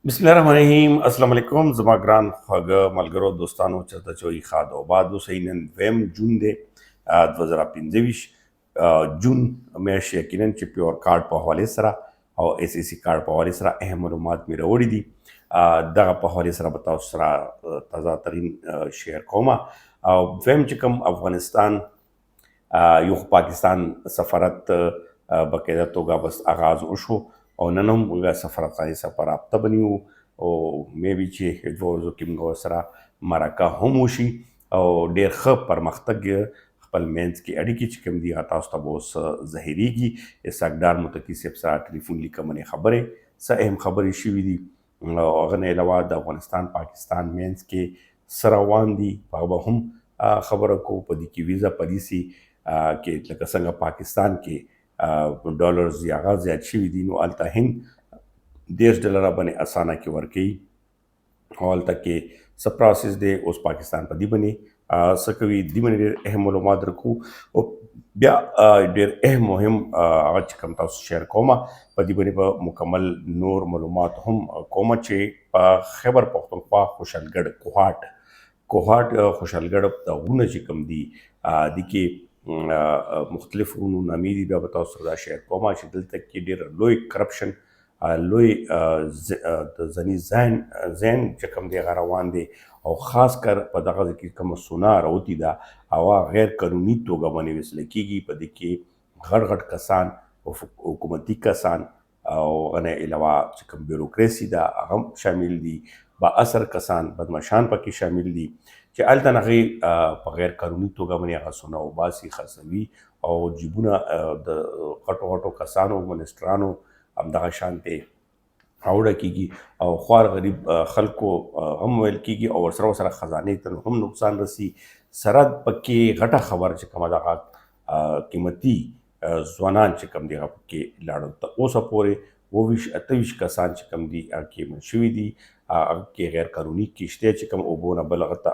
بسم الله الرحمن الرحیم. السلام علیکم زما ګران خواږه ملګرو دوستانو چرته چې وي ښاد او باد اوسئ. نن 2 جون دی 2025 جون میاشت یقینا چې پیور کارډ په حوالې سره او اس ای سی کارډ په حوالې سره اهم معلومات مې راوړي دي. دغه په حوالې سره به تاسو سره تازه ترین شیر کوم. او دویم چې کوم افغانستان یو پاکستان سفارت باقاعده توګه بس آغاز وشو او نن هم موږ سفارتخانې سره په رابطه بنیو او میبي چې دوه ورځو کې موږ ورسره مرکه هم وشي او ډېر ښه پرمختګ خپل منځ کې اړیکې چې کوم دي هغه تاسو ته به اوس ظاهریږي. اسحاقدار متقي صاحب سره ټلیفون لیکمنې خبرې څه اهم خبرې شوي دي او هغه نه علاوه د افغانستان پاکستان منځ کې څه روان دي په هغه به هم خبره کوو. په دې کې ویزا پالیسي کې لکه څنګه پاکستان کې ډالرز یا هغه زیات شوي دي نو هلته هند $10 باندې اسانه کې ورکوي او هلته کې څه پروسس دی اوس پاکستان په دې باندې څه کوي دې باندې ډېر اهم معلومات درکو او بیا ډېر مهم هغه چې کوم تاسو شیر کومه په دې باندې به مکمل نور معلومات هم کومه چې په خیبر پښتونخوا خوشحالګړ کوهاټ خوشحالګړ د غرونه چې کوم دي د کې مختلف غرونو نامې دي. بیا به تاسو سره دا شیر کومه چې دلته کې ډېر لوی کرپشن لوی د ځني ذهن چې کوم دی هغه روان دی او خاص کر په دغه کې کومه سونا راوتې ده هغه غیر قانوني توګه باندې ویسله کېږي. په دې کې غټ کسان او حکومتي کسان او هغه نه علاوه چې کوم بیوروکراسي ده هغه هم شامل دي. با اثر کسان بدمعشان پکې شامل دي چې هلته نه هغې په غیر قانوني توګه باندې هغه سونا وباسي خرڅوي او جیبونه د غټو کسانو منسټرانو همدغه شانتې راوړه کېږي او خوار غریب خلکو هم ویل کېږي او ورسره خزانې ته هم نقصان رسي. سره پکې غټه خبر چې کومه دغه قیمتي ځوانان چې کوم دي هغه پکې لاړل. تر اوسه پورې 28 کسان چې کوم دي هغه کې مړه شوي دي. هغه کې غیر قانوني کښتۍ چې کوم اوبو نه بل هغه ته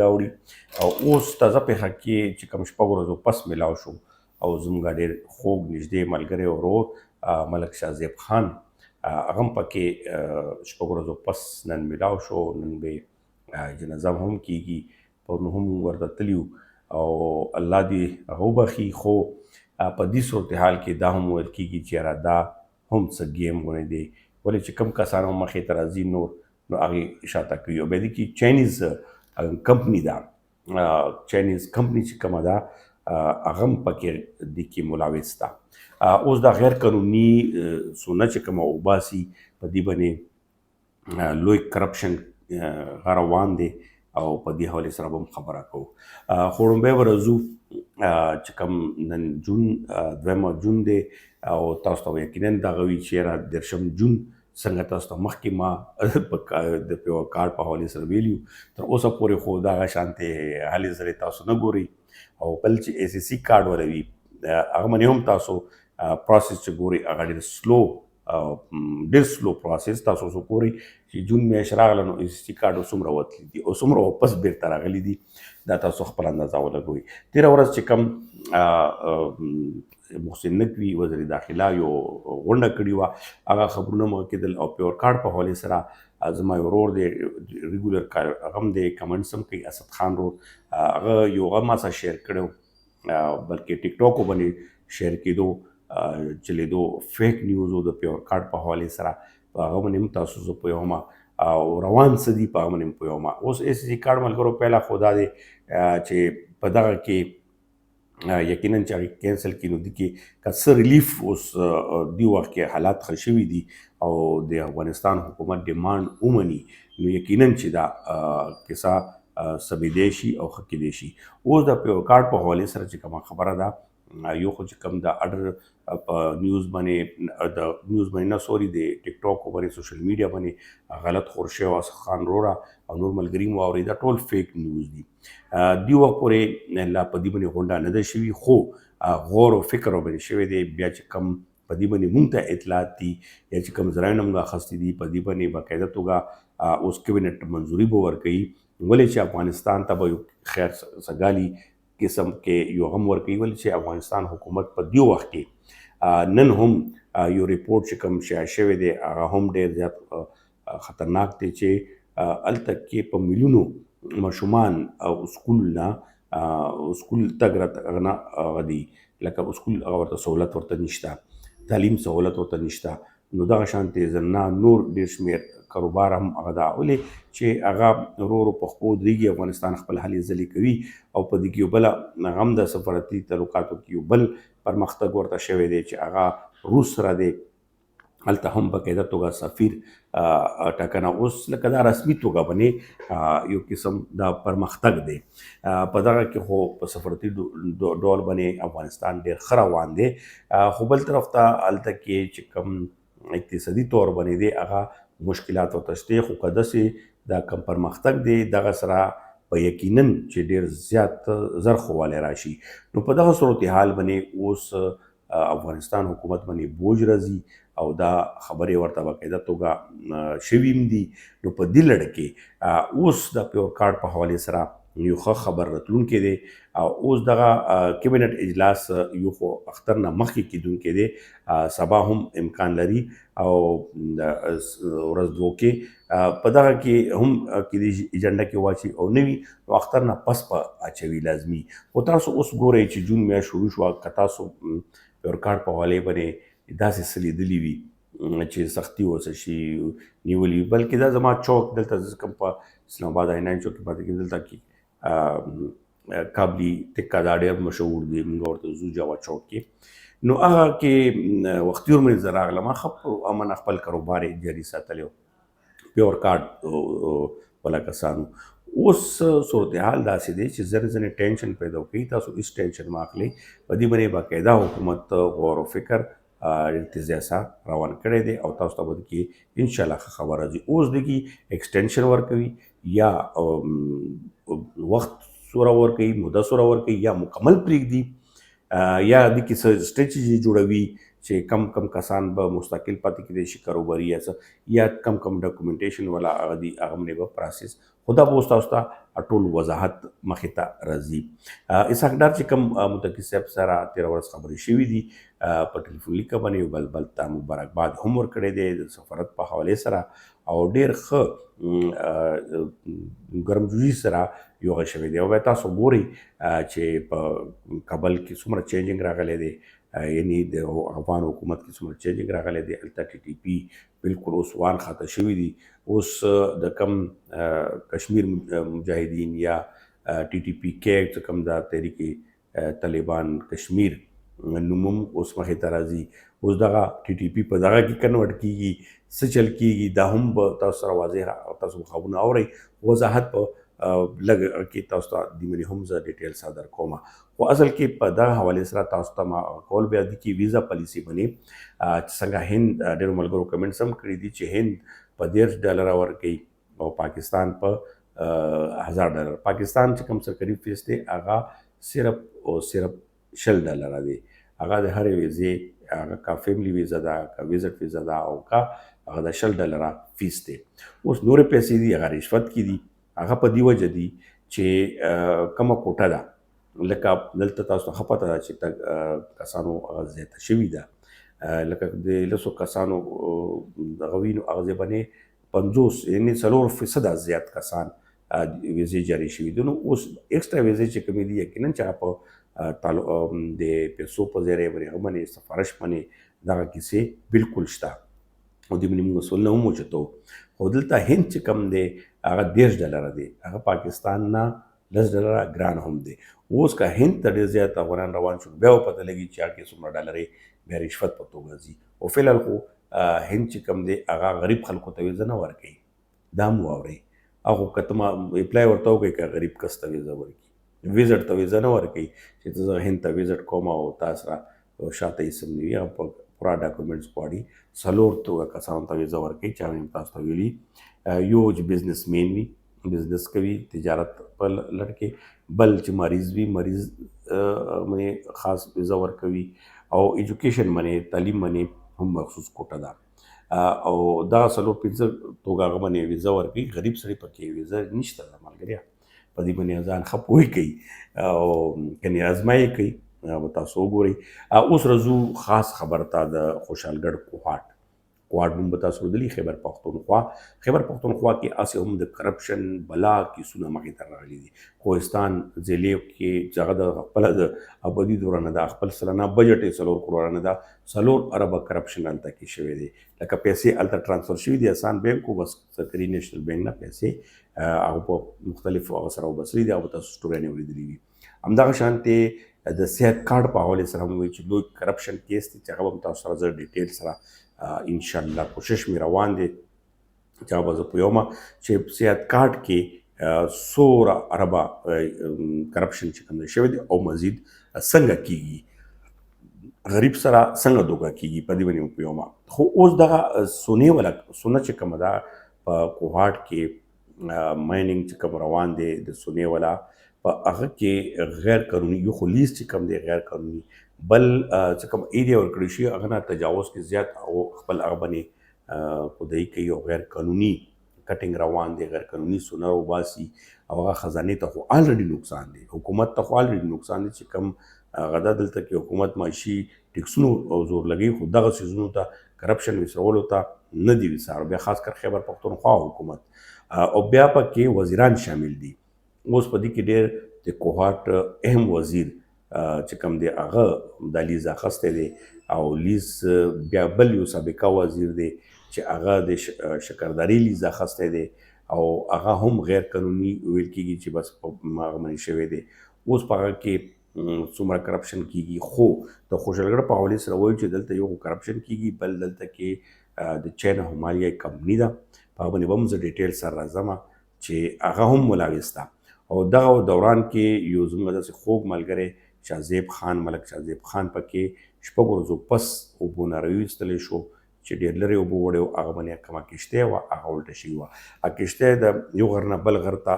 راوړي او اوس تازه پېښه کې چې کوم 6 ورځو پس میلاو شو او زموږ ډېر خوږ نږدې ملګری ورور ملک شاه خان هغه هم پکې 6 ورځو پس نن میلاو شو. نن به جنازه هم کېږي په هم ورته تللي او الله دې هغه وبخي. خو په دې صورتحال کې دا هم ویل کېږي چې یاره دا هم څه ګیم غوندې دی ولې چې کوم کسان هم مخې ته راځي نو هغې شاته کوي. او بیا دې کې چاینیز کمپني ده چاینیز کمپني چې کومه ده هغه هم پکې دې کې ملوث ده. اوس دا غیر قانوني سونا چې کومه وباسي په دې باندې لوی کرپشن روان دی او په دې حوالې سره به هم خبره کوو. خو لومبی به راځو چې کوم نن جون 2 جون دی او تاسو ته یقینا دغه وي چې یاره 10 جون څنګه تاسو ته مخکې ما د پیور کارډ په حوالې سره ویلي تر اوسه پورې خو دغه شانتې هلې ځلې تاسو نه ګورئ او بل چې اس ای سی کارډ والا وي هغه باندې هم تاسو پروسس چې ګورئ هغه ډېر سلو پروسس تاسو اوس وګورئ چې جون میاشت راغله نو اس ای سی کارډ اوس څومره وتلي دي او څومره واپس بېرته راغلي دي دا تاسو خپل اندازه ولګوئ. تېره ورځ چې کوم محسن نقوي وزیر داخله یو غونډه کړې وه هغه خبرونه مو کېدل او پیور کارډ په حوالې سره زما یو ورور دی ریګولر هغه هم دی کمنټس هم کوي اسد خان رور هغه یو هغه ما سره شیر کړی بلکې ټیک ټاک باندې شیر کېدو چلېدو فیک نیوزو د پیور کارډ په حوالې سره په هغه باندې هم تاسو زه پوهومه او روان څه دي په هغه باندې هم پوهومه. اوس اس سی کارډ ملګرو پهله خو دا دی چې په دغه کې یقینا چې هغې کینسل کړي نو دې کې که څه ریلیف اوس دې وخت کې حالات ښه شوي دي او د افغانستان حکومت ډیمانډ ومني نو یقینا چې دا کیسه سبېدی شي او ښه کېدی شي. اوس د پیور کارډ په حوالې سره چې کومه خبره ده یو خو چې کوم د اډر په نیوز باندې نه سوري د ټیک ټاک باندې سوشل میډیا باندې غلط خور شوی اسد خان روره او نور ملګري مو واورېده ټول فیک نیوز دي. دې وخت پورې لا په دې باندې غونډه نه ده شوي خو غور او فکر باندې شوی دی. بیا چې کوم په دې باندې مونږ ته اطلاعات دي یا چې کوم ځایونه مونږ اخیستي دي په دې باندې باقاعده توګه اوس کابینټ منظوري به ورکوي ولې چې افغانستان ته به یو خیر سګالي قسم کې یو هم ورکوي ولې چې افغانستان حکومت په دې وخت کې نن هم یو ریپورت چې کوم شایع شوی دی هغه هم ډېر زیات خطرناک دی چې هلته کې په میلیونو ماشومان سکول تګ راتګ نه هغه دي لکه سکول هغه ورته سهولت ورته نشته، تعلیم سهولت ورته نشته. نو دغه شانتې زنانه نور ډېر شمېر کاروبار هم هغه دا ولې چې هغه ورو ورو په خپو درېږي. افغانستان خپل هلې ځلې کوي او په دې کې یو بله هغه هم د سفارتي تعلقاتو کې یو بل پرمختګ ورته شوی دی چې هغه روس سره دی. هلته هم باقاعده توګه سفیر ټاکنه اوس لکه دا رسمي توګه باندې یو قسم دا پرمختګ دی. په دغه کې خو په سفارتي ډول باندې افغانستان ډېر ښه روان دی. خو بل طرف ته هلته کې چې کوم اقتصادي طور باندې دی هغه مشکلات ورته شته. خو که داسې دا کم پرمختګ دی دغه سره په یقینا چې ډېر زیات زر ښه والی راشي. نو په دغه صورتحال باندې اوس افغانستان حکومت باندې بوج راځي او دا خبرې ورته باقاعده توګه شوي هم دي. نو په دې لړ کې اوس د پیور کارډ په حوالې سره یو ښه خبر راتلونکی دی او اوس دغه کیبنټ اجلاس یو خو اختر نه مخکې کیدونکی دی. سبا هم امکان لري او ورځ دوه کې په دغه کې هم کیدای شي ایجنډا کې واچي او نه وي نو اختر نه پس په اچوي لازمي. خو تاسو اوس ګورئ چې جون میاشت شروع شوه که تاسو پیور کارډ په حوالې باندې داسې څه لیدلي وي چې سختي ورسره شي نیولي وي. بلکې دا زما چوک دلته زه کوم په اسلام آباد آیناین چوک کې پاتې کېږم دلته کې کابلي ټکه دا ډېر مشهور دی موږ ورته ځو جاوا چوک کې. نو هغه کې وختي ورمنې زه راغلم ښه په امن خپل کاروبار یې جاري ساتلی و پیور کارډ والا کسانو. اوس صورتحال داسې دی چې زر ځینې ټینشن پیدا کوي. تاسو هېڅ ټینشن مه اخلئ. په دې باندې باقاعده حکومت غور و فکر ارتضاع روان کړی دی او تاسو ته به کې انشاءالله ښه خبر راځي. اوس دګي ایکسټینشن ورکوي یا وخت سوره ورکوي موده سوره ورکوي یا مکمل پرېږدي یا دګي څه سټریټجي جوړوي چې کم کسان به مستقل پاتې کېدای شي کاروباري یا څه یا کم ډاکومنټیشن والا هغه دي هغه باندې به پروسس خو دا به اوس تاسو ته ټول وضاحت مخې ته راځي. اسحاق ډار چې کوم متقي صاحب سره تېره ورځ خبرې شوي دي په ټلیفون لیکه باندې یو بل ته مبارکباد هم ورکړی دی د سفارت په حوالې سره او ډېر ښه ګرمجوشي سره یو هغه شوی دی. او بیا تاسو ګورئ چې په کابل کې څومره چینجنګ راغلی دی یعنی د افغان حکومت کې څومره چینجنګ راغلی دی. هلته ټي ټي پي بالکل اوس وان خاته شوي دي. اوس د کم کشمیر مجاهدین یا ټي ټي پي کې چې کوم د تحریک طالبان کشمیر نوم هم اوس مخې ته راځي. اوس دغه ټي ټي پي په دغه کې کنورټ کېږي څه چل کېږي دا هم به تاسو سره واضح تاسو خبرونه اورئ. وضاحت په لږ کې تاسو ته د منې هم زه ډیټیل سره درکوم. خو اصل کې په دغه حوالې سره تاسو ته ما کول بیا دي چې ویزا پالیسي باندې چې څنګه هند ډېرو ملګرو کمنټس هم کړي دي چې هند په $10 ورکوي او پاکستان په $1000. پاکستان چې کوم سرکاري فیس دی هغه صرف او صرف $10 دی. هغه د هرې ویزې هغه کا فیملی ویزا ده کا ویزټ ویزا ده او کا هغه د $10 فیس دی. اوس نورې پیسې دي هغه رشوت کې دي. هغه په دې وجه دي چې کومه کوټه ده لکه دلته تاسو ته ښه پته ده چې کسانو هغه زیاته شوې ده لکه د 100 کسانو دغه وي نو هغه ځای باندې 50 یعنې 4% زیات کسان ویزې جاري شوي دي. نو اوس ایکسټرا ویزې چې کومې دي یقینا چې هغه په د پیسو په ذریعه باندې هغه باندې سفارش باندې دغه کیسې بالکل شته او د باندې موږ مسؤل نه هم اوچتو. خو دلته هند چې کوم دی هغه $10 دی. هغه پاکستان نه $10 ګران هم دی. اوس که هند ته ډېر زیات افغانان روان شول بیا به پته لګي چې هغه کې څومره ډالرې بیا رشوت په توګه ځي. او فلحال خو هند چې کوم دی هغه غریب خلکو ته ویزه نه ورکوي. دا هم واورئ. هغه که ته اپلای ورته وکړئ که غریب کس ته ویزه ورکړي ویزټ ته ویزه نه ورکوي چې ته زه هند ته ویزټ کوم او تا سره شاته هېڅ هم نه وي. هغه په پوره ډاکومنټس غواړي. 4 توګه کسانو ته ویزه ورکوي چې هغه تاسو ته ویلي یو چې بزنس مین وي بزنس کوي تجارت په لړ کې بل چې مریض وي مریض باندې خاص ویزه ورکوي او ایجوکیشن باندې تعلیم باندې هم مخصوص کوټه ده او دا 4-5 توګه هغه باندې ویزه ورکوي. غریب سړی پکې ویزه نشته ده ملګریا. په دې باندې ځان ښه پوه کوي او کنې ازمایي کوي. به تاسو وګورئ. اوس راځو خاص خبر ته د خوشحالګړ کوهاټ. کوهاټ نوم به تاسو لیدلی خیبر پښتونخوا کې هسې هم د کرپشن بلا کیسونه مخې ته راغلي دي. کوهستان ضلع کې چې هغه د خپله د ابدي دوره نه ده، خپل سلنه بجټ یې 4 کروړه نه ده، 4 اربه کرپشن هلته کې شوی دی. لکه پیسې هلته ټرانسفر شوي دي اسان بینک بس سرکري نیشنل بینک نه پیسې هغه په مختلفو هغه سره وبسلي دي. هغه به تاسو سټوریانې اورېدلي وي. همدغه شانتې د صحت کارډ په حوالې سره هم وایي چې لوی کرپشن کیس دی چې هغه به هم تاسو سره زه ډیټیل سره انشاءالله کوشش مې روان دی چې هغه به زه پوهوم چې صحت کارډ کې 100 اربه کرپشن چې کوم دی شوی دی او مزید څنګه کېږي، غریب سره څنګه دوکه کېږي، په دې باندې مې پوهوم. خو اوس دغه سونې والا سونه چې کومه ده په کوهاټ کې مایننګ چې کوم روان دی د سونې والا په هغه کې غیر قانوني یو خو لیز چې کوم دی غیر قانوني، بل چې کوم ایریا ورکړی شي هغه نه تجاوز کې زیات او خپل هغه باندې خدایي کوي او غیر قانوني کټینګ روان دی، غیر قانوني سونه وباسي او هغه خزانې ته خو الریډي نقصان دی، حکومت ته خو الریډي نقصان دی چې کوم هغه ده دلته کې حکومت معاشي ټیکسونو زور لګوي، خو دغه څیزونو ته کرپشن وسرولو ته نه دی وسار. بیا خاص کر خیبر پښتونخوا حکومت او بیا پکې وزیران شامل دي. اوس په دې کې ډېر د کوهاټ اهم وزیر چې کوم دی هغه د لیز اخیستی دی او لیز بیا بل یو سابقه وزیر دی چې هغه د شکرداري لیز اخیستی دی او هغه هم غیر قانوني ویل کېږي چې بس هغه باندې شوی دی. اوس په هغه کې څومره کرپشن کېږي، خو د خوشحالګړ په حوالې سره وایي چې دلته یو کرپشن کېږي، بل دلته کې د چین همالیا کمپني ده، په هغه باندې به هم زه ډیټیل سره راځم چې هغه هم ملوث ده. او دغه دوران کې یو زموږ داسې خوږ ملګری شاهزیب خان ملک شاهزیب خان پکې 6 ورځو پس اوبو نه راویستلی شو چې ډېر لرې اوبه وړی و، هغه باندې کومه کښتۍ وه هغه الټه شوې وه. هغه کښتۍ د یو غر نه بل غر ته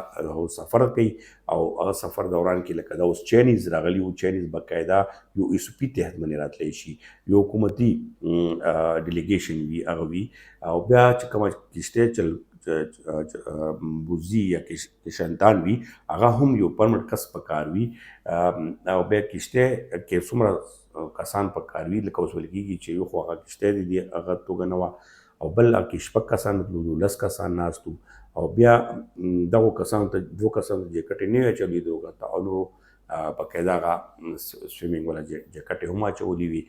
سفر کوي او هغه سفر دوران کې لکه دا اوس چاینیز راغلي وو، چاینیز باقاعده یو ایسوپي تحت باندې راتلی شي، یو حکومتي ډیلیګیشن وي هغه وي. او بیا چې کومه کښتۍ بوزي یا کشندان وي هغه هم یو پرمټ کس پکار وي. او بیا کښتۍ کې څومره کسان پکار وي لکه اوس ویل کېږي چې یو خو هغه کښتۍ دی هغه توګه نه وه او بل هغه کې 6 کسان تلو 10 کسان ناست وو او بیا دغو کسانو ته 2 کسانو ته جیکټې نه وې اچولي دغه ته او نورو باقاعده هغه سویمینګ والا جیکټې هم اچولي وي.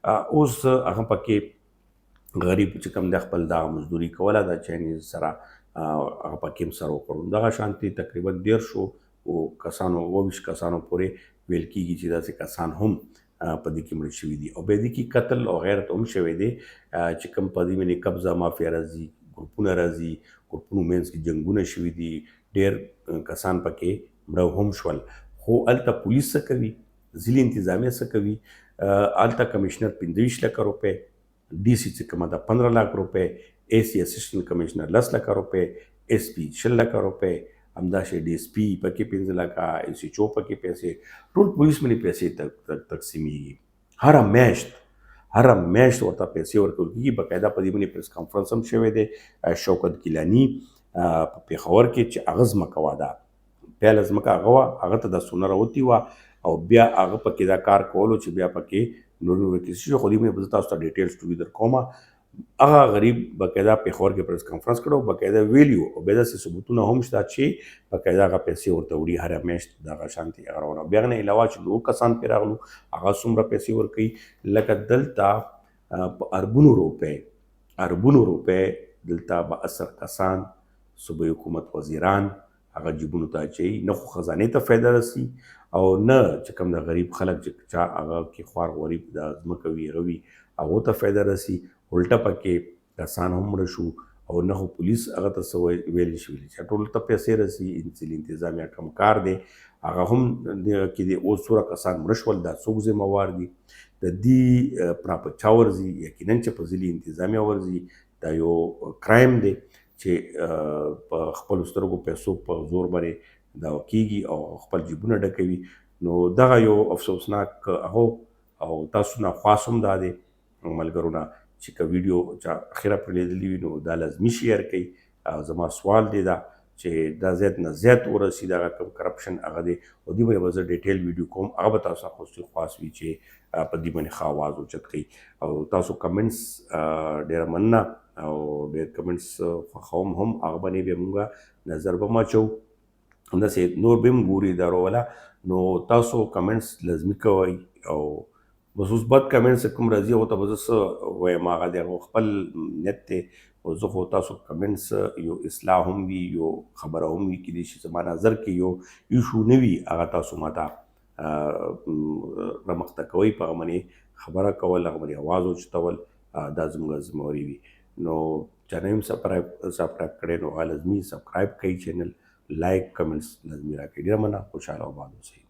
اوس هغه پکې غریب چې کوم د خپل دغه مزدوري کوله د چاینیز سره هغه پکې هم سر وکړو. دغه شانتي تقریبا 150 کسانو 22 کسانو پورې ویل کېږي چې داسې کسان هم په دې کې مړه شوي دي او بیا دې کې قتل او غیرت هم شوی دی چې کوم په دې باندې قبضه مافیا راځي، ګروپونه راځي، ګروپونو منځ کې جنګونه شوي دي، ډېر کسان پکې مړه هم شول. خو هلته پولیس څه کوي، ضلعي انتظامیه څه کوي، هلته کمیشنر 25 لکه روپۍ، D C چې کومه ده 15 लाख روپۍ، اے سی اسسټنټ کمیشنر 10 لکه روپۍ، ایس پی 6 لکه روپۍ، همداسې ډي اس پي پکې 15 لکه، ایس ایچ او پکې پیسې، ټول پولیس باندې پیسې تقسیمیږي. هره میاشت ورته پیسې ورکول کېږي. باقاعده په دې باندې پریس کانفرنس هم شوی دی شوکت ګیلاني په پېښور کې چې هغه ځمکه وه، دا پیاله ځمکه هغه وه، هغه ته دا سونه راوتې وه او بیا هغه پکې دا کار کولو چې بیا پکې نورو کیسې شي. خو دې باندې به زه تاسو ته ډیټیل سټوري در کوم. هغه غریب باقاعده پېښور کې پریس کانفرنس کړی، باقاعده ویلي وو او بیا داسې ثبوتونه هم شته چې باقاعده هغه پیسې ورته وړي هره میاشت دغه شانتې هغه روانه. بیا هغه نه علاوه چې نور کسان پرې راغلو هغه څومره پیسې ورکوي، لکه دلته په اربونو روپۍ دلته به اثر کسان صوبایي حکومت وزیران هغه جیبونو ته اچوي، نه خو خزانې ته فایده رسي او نه چې کوم د غریب خلک چې چا هغه کې خوار غریب د ځمکه وي هغه وي هغو ته فایده رسي. الټه پکې کسان هم مړه شو او نه خو پولیس هغه ته څه ویلی شي چې ټولو ته پیسې رسي. ضلعي انتظامیه کوم کار دی هغه هم کې دی. اوس څومره کسان مړه شول دا څوک ذمهوار دي، د دې پړه په چا ورځي؟ یقینا چې په ضلعي انتظامیه ورځي. دا یو کرایم دی چې په خپلو سترګو پیسو په زور باندې دا کېږي او خپل جیبونه ډکوي. نو دغه یو افسوسناک هغه او تاسو نه خواست هم دا دی ملګرو نه چې که ویډیو چا اخره پرې لیدلی وي نو دا لازمي شیر کړئ. زما سوال دی دا چې دا زیات نه زیات ورسي دغه کوم کرپشن هغه دی او دې باندې به زه ډیټیل ویډیو کوم هغه به تاسو اخیستل خواست وي چې په دې باندې ښه آواز اوچت کړئ او تاسو کمنټس ډېره مننه او ډېر کمنټس خوښوم هم هغه باندې بیا مونږ نظر به م اچوو همداسې نور به هم ګوري ادارو والا نو تاسو کمنټس لازمي کوئ او بخصوص بد کمنټس کوم راځي هغو ته به زه څه وایم هغه د هغو خپل نیت دی او زه خو تاسو کمنټس یو اصلاح هم وي یو خبره هم وي کیدای شي زما نظر کې یو ایشو نه وي هغه تاسو ماته رامخته کوئ په هغه باندې خبره کول هغه باندې آواز اوچتول دا زموږ ذمهواري وي نو چا نه یم سبسکرایب کړی نو هغه لازمي سبسکرایب کړئ چینل لایک کمنټس لازمي راکړئ ډېره مننه خوشحاله او آباد اوسئ